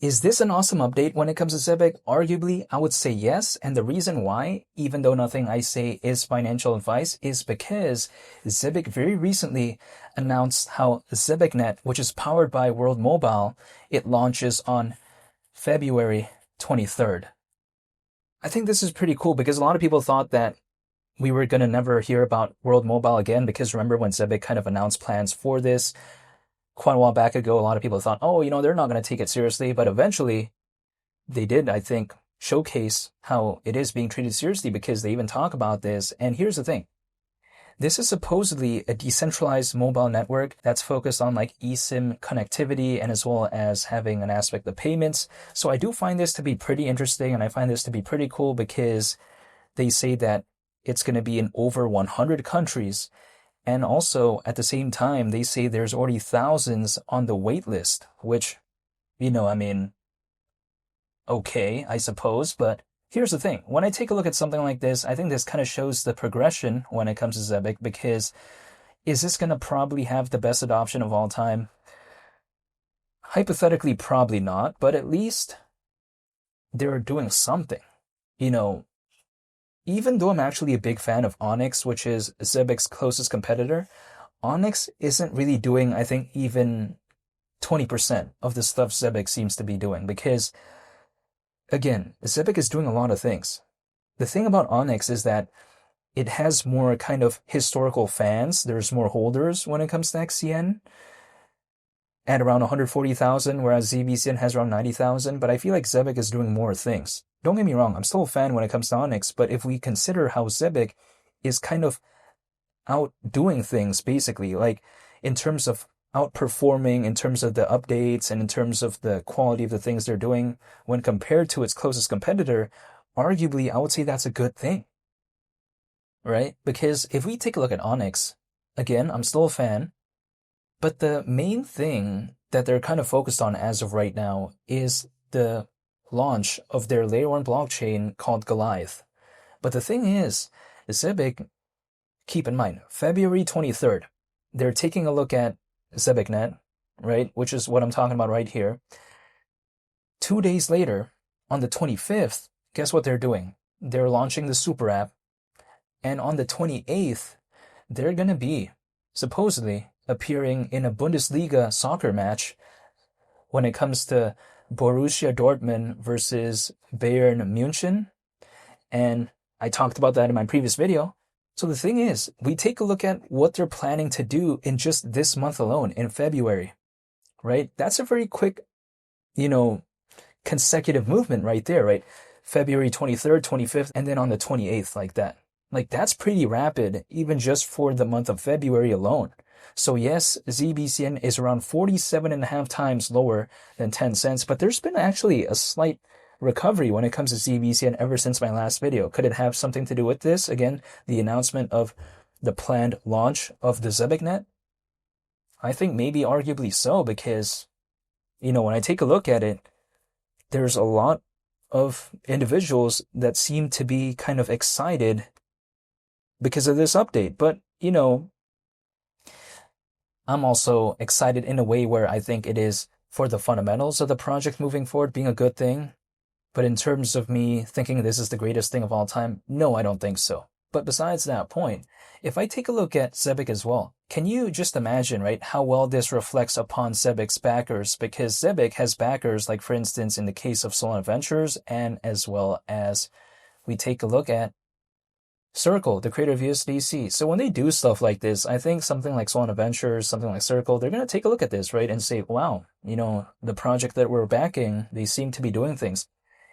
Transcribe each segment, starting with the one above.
Is this an awesome update when it comes to Zebec? Arguably, I would say yes. And the reason why, even though nothing I say is financial advice, is because Zebec very recently announced how ZebecNet, which is powered by World Mobile, it launches on February 23rd. I think this is pretty cool because a lot of people thought that we were going to never hear about World Mobile again because remember when Zebec kind of announced plans for this quite a while back ago, a lot of people thought, oh, they're not going to take it seriously. But eventually, they did, I think, showcase how it is being treated seriously because they even talk about this. And here's the thing. This is supposedly a decentralized mobile network that's focused on like eSIM connectivity and as well as having an aspect of payments. So I do find this to be pretty interesting and I find this to be pretty cool because they say that it's going to be in over 100 countries. And also, at the same time, they say there's already thousands on the wait list, which, I mean, okay, I suppose. But here's the thing. When I take a look at something like this, I think this kind of shows the progression when it comes to Zebec, because is this going to probably have the best adoption of all time? Hypothetically, probably not, but at least they're doing something. You know, even though I'm actually a big fan of Onyx, which is Zebec's closest competitor, Onyx isn't really doing, I think, even 20% of the stuff Zebec seems to be doing. Because, again, Zebec is doing a lot of things. The thing about Onyx is that it has more kind of historical fans. There's more holders when it comes to XCN at around 140,000, whereas ZBCN has around 90,000. But I feel like Zebec is doing more things. Don't get me wrong, I'm still a fan when it comes to Onyx, but if we consider how Zebec is kind of outdoing things, basically, like in terms of outperforming, in terms of the updates, and in terms of the quality of the things they're doing, when compared to its closest competitor, arguably, I would say that's a good thing, right? Because if we take a look at Onyx, again, I'm still a fan, but the main thing that they're kind of focused on as of right now is the launch of their layer 1 blockchain called Goliath. But the thing is, Zebec, keep in mind, February 23rd, they're taking a look at ZebecNet, right, which is what I'm talking about right here. 2 days later, on the 25th, guess what they're doing? They're launching the super app. And on the 28th, they're going to be, supposedly, appearing in a Bundesliga soccer match when it comes to Borussia Dortmund versus Bayern München. And I talked about that in my previous video. So the thing is, we take a look at what they're planning to do in just this month alone, in February, right? That's a very quick, consecutive movement right there, right? February 23rd, 25th, and then on the 28th, like that. Like, that's pretty rapid, even just for the month of February alone. So yes, ZBCN is around 47.5 times lower than 10 cents, but there's been actually a slight recovery when it comes to ZBCN ever since my last video. Could it have something to do with this? Again, the announcement of the planned launch of the ZebecNet? I think maybe arguably so, because, when I take a look at it, there's a lot of individuals that seem to be kind of excited because of this update. But, I'm also excited in a way where I think it is for the fundamentals of the project moving forward being a good thing. But in terms of me thinking this is the greatest thing of all time, no, I don't think so. But besides that point, if I take a look at Zebec as well, can you just imagine, right, how well this reflects upon Zebec's backers? Because Zebec has backers, like for instance, in the case of Solana Ventures, and as well as we take a look at Circle, the creator of USDC. So when they do stuff like this, I think something like Solana Ventures, something like Circle, they're going to take a look at this, right, and say, wow, the project that we're backing, they seem to be doing things.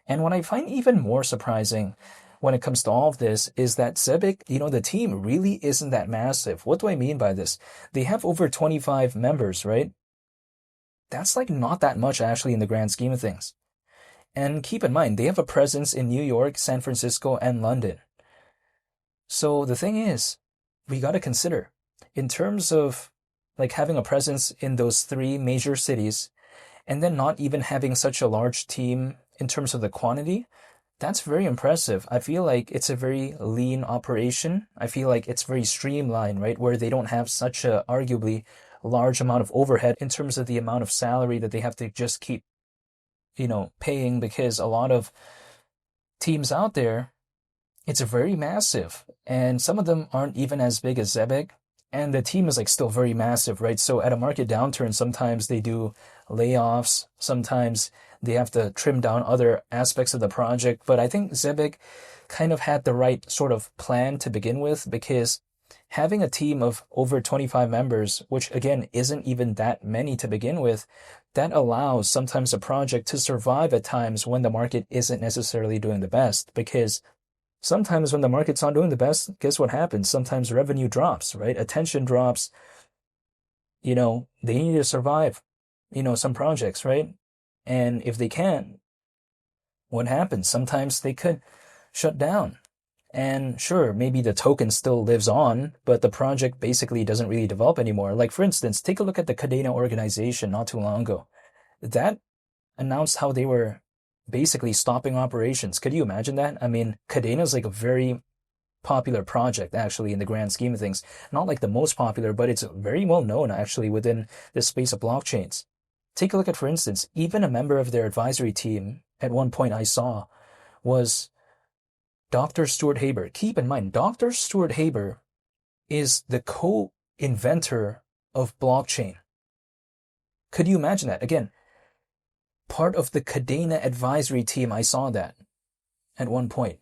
And what I find even more surprising when it comes to all of this is that Zebec, the team really isn't that massive. What do I mean by this? They have over 25 members, right? That's like not that much actually in the grand scheme of things. And keep in mind, they have a presence in New York, San Francisco, and London. So the thing is, we got to consider, in terms of like having a presence in those 3 major cities, and then not even having such a large team in terms of the quantity, that's very impressive. I feel like it's a very lean operation. I feel like it's very streamlined, right? Where they don't have such a arguably large amount of overhead in terms of the amount of salary that they have to just keep paying, because a lot of teams out there, it's very massive, and some of them aren't even as big as Zebec, and the team is like still very massive, right? So at a market downturn, sometimes they do layoffs, sometimes they have to trim down other aspects of the project. But I think Zebec kind of had the right sort of plan to begin with, because having a team of over 25 members, which again isn't even that many to begin with, that allows sometimes a project to survive at times when the market isn't necessarily doing the best. Because sometimes when the market's not doing the best, guess what happens? Sometimes revenue drops, right? Attention drops. They need to survive, some projects, right? And if they can't, what happens? Sometimes they could shut down. And sure, maybe the token still lives on, but the project basically doesn't really develop anymore. Like, for instance, take a look at the Cadena organization not too long ago. That announced how they were basically stopping operations. Could you imagine that? I mean, Cadena is like a very popular project, actually, in the grand scheme of things. Not like the most popular, but it's very well known, actually, within the space of blockchains. Take a look at, for instance, even a member of their advisory team at one point I saw was Dr. Stuart Haber. Keep in mind, Dr. Stuart Haber is the co-inventor of blockchain. Could you imagine that? Again, part of the Cadena advisory team, I saw that at one point.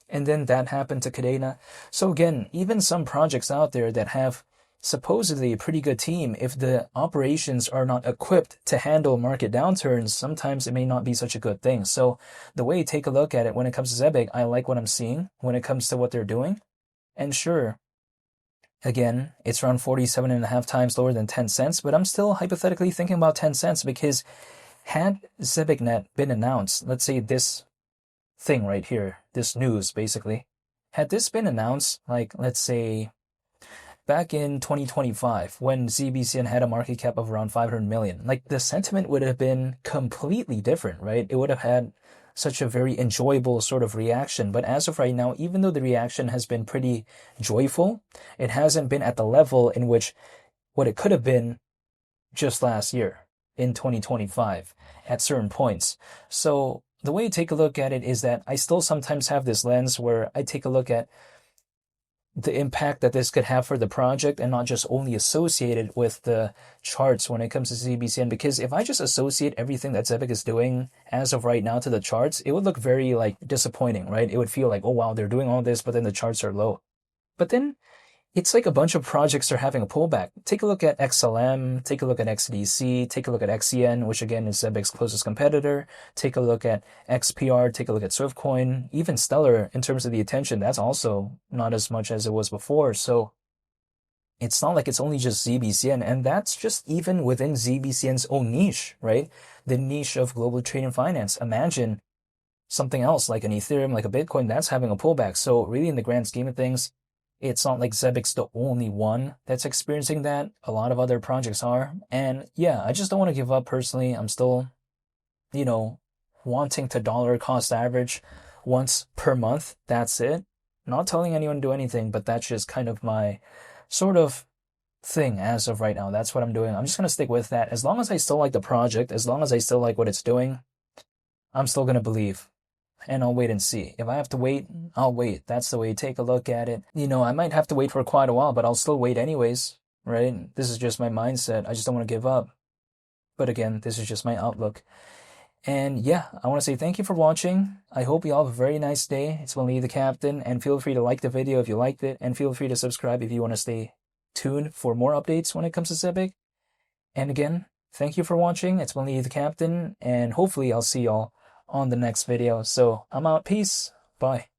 And then that happened to Cadena. So again, even some projects out there that have supposedly a pretty good team, if the operations are not equipped to handle market downturns, sometimes it may not be such a good thing. So the way you take a look at it when it comes to Zebec, I like what I'm seeing when it comes to what they're doing. And sure, again, it's around 47.5 times lower than 10 cents, but I'm still hypothetically thinking about 10 cents, because had ZebecNet been announced, let's say this thing right here, this news basically, had this been announced, like, let's say back in 2025, when ZBCN had a market cap of around 500 million, like, the sentiment would have been completely different, right? It would have had such a very enjoyable sort of reaction. But as of right now, even though the reaction has been pretty joyful, it hasn't been at the level in which what it could have been just last year in 2025 at certain points. So the way to take a look at it is that I still sometimes have this lens where I take a look at the impact that this could have for the project, and not just only associate it with the charts when it comes to ZBCN. Because if I just associate everything that Zebec is doing as of right now to the charts, it would look very like disappointing, right? It would feel like, oh wow, they're doing all this, but then the charts are low. But then it's like a bunch of projects are having a pullback. Take a look at XLM, take a look at XDC, take a look at XCN, which again is Zebec's closest competitor. Take a look at XPR, take a look at Swiftcoin, even Stellar in terms of the attention. That's also not as much as it was before. So it's not like it's only just ZBCN, and that's just even within ZBCN's own niche, right? The niche of global trade and finance. Imagine something else like an Ethereum, like a Bitcoin, that's having a pullback. So really, in the grand scheme of things, it's not like Zebec's the only one that's experiencing that. A lot of other projects are. And yeah, I just don't want to give up personally. I'm still, wanting to dollar cost average once per month. That's it. Not telling anyone to do anything, but that's just kind of my sort of thing as of right now. That's what I'm doing. I'm just going to stick with that. As long as I still like the project, as long as I still like what it's doing, I'm still going to believe. And I'll wait and see. If I have to wait, I'll wait. That's the way to take a look at it. I might have to wait for quite a while, but I'll still wait anyways, right? This is just my mindset. I just don't want to give up. But again, this is just my outlook. And yeah, I want to say thank you for watching. I hope you all have a very nice day. It's been Lee the Captain, and feel free to like the video if you liked it, and feel free to subscribe if you want to stay tuned for more updates when it comes to Zebec. And again, thank you for watching. It's been Lee the Captain, and hopefully I'll see y'all on the next video. So I'm out. Peace. Bye.